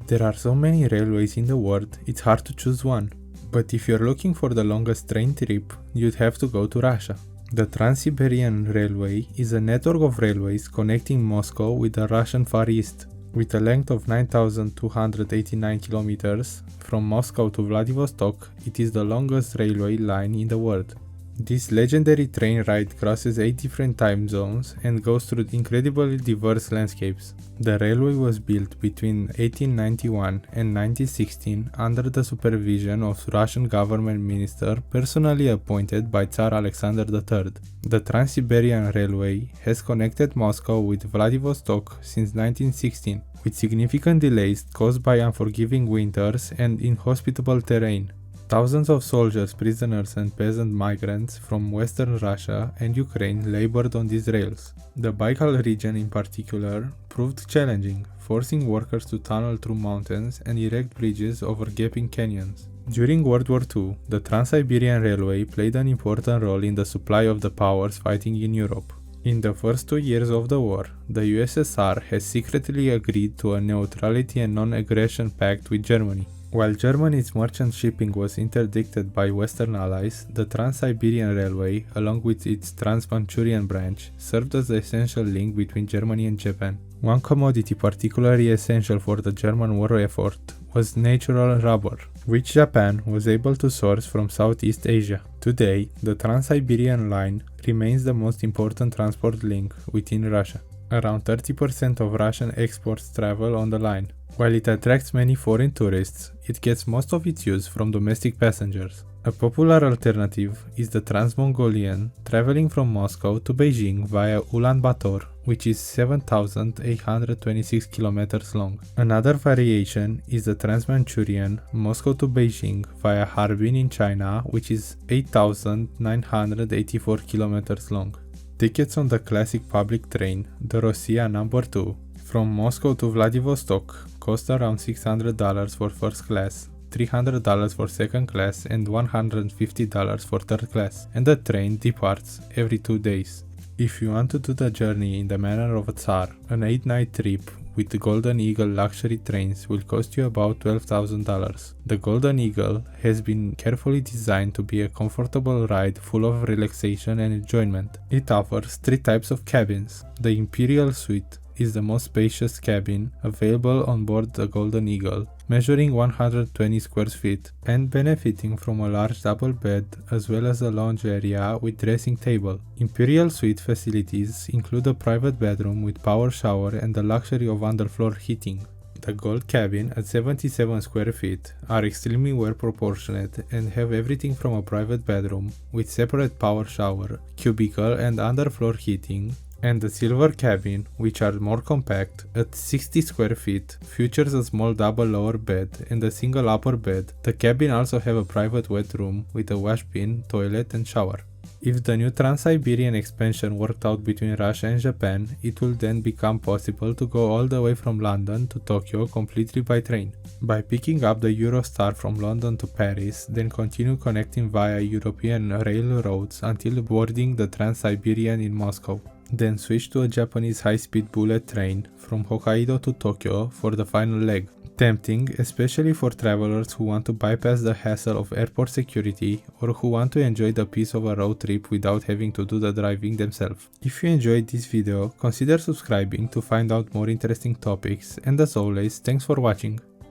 There are so many railways in the world, it's hard to choose one. But if you're looking for the longest train trip, you'd have to go to Russia. The Trans-Siberian Railway is a network of railways connecting Moscow with the Russian Far East. With a length of 9,289 kilometers, from Moscow to Vladivostok, it is the longest railway line in the world. This legendary train ride crosses 8 different time zones and goes through incredibly diverse landscapes. The railway was built between 1891 and 1916 under the supervision of Russian government minister personally appointed by Tsar Alexander III. The Trans-Siberian Railway has connected Moscow with Vladivostok since 1916, with significant delays caused by unforgiving winters and inhospitable terrain. Thousands of soldiers, prisoners and peasant migrants from Western Russia and Ukraine labored on these rails. The Baikal region in particular proved challenging, forcing workers to tunnel through mountains and erect bridges over gaping canyons. During World War II, the Trans-Siberian Railway played an important role in the supply of the powers fighting in Europe. In the first 2 years of the war, the USSR has secretly agreed to a neutrality and non-aggression pact with Germany. While Germany's merchant shipping was interdicted by Western allies, the Trans-Siberian Railway, along with its Trans-Manchurian branch, served as the essential link between Germany and Japan. One commodity particularly essential for the German war effort was natural rubber, which Japan was able to source from Southeast Asia. Today, the Trans-Siberian line remains the most important transport link within Russia. Around 30% of Russian exports travel on the line. While it attracts many foreign tourists, it gets most of its use from domestic passengers. A popular alternative is the Trans-Mongolian, traveling from Moscow to Beijing via Ulaanbaatar, which is 7,826 kilometers long. Another variation is the Trans-Manchurian, Moscow to Beijing via Harbin in China, which is 8,984 kilometers long. Tickets on the classic public train, the Rossiya No. 2, from Moscow to Vladivostok cost around $600 for first class, $300 for second class and $150 for third class, and the train departs every 2 days. If you want to do the journey in the manner of a Tsar, an 8-night trip with the Golden Eagle luxury trains will cost you about $12,000. The Golden Eagle has been carefully designed to be a comfortable ride full of relaxation and enjoyment. It offers 3 types of cabins. The Imperial Suite is the most spacious cabin available on board the Golden Eagle, measuring 120 square feet and benefiting from a large double bed as well as a lounge area with dressing table. Imperial Suite facilities include a private bedroom with power shower and the luxury of underfloor heating. The Gold cabin at 77 square feet are extremely well proportionate and have everything from a private bedroom with separate power shower, cubicle and underfloor heating, and the Silver cabin, which are more compact, at 60 square feet, features a small double lower bed and a single upper bed. The cabin also have a private wet room with a wash bin, toilet and shower. If the new Trans-Siberian expansion worked out between Russia and Japan, it will then become possible to go all the way from London to Tokyo completely by train. By picking up the Eurostar from London to Paris, then continue connecting via European railroads until boarding the Trans-Siberian in Moscow. Then switch to a Japanese high-speed bullet train from Hokkaido to Tokyo for the final leg. Tempting, especially for travelers who want to bypass the hassle of airport security or who want to enjoy the peace of a road trip without having to do the driving themselves. If you enjoyed this video, consider subscribing to find out more interesting topics, and as always, thanks for watching.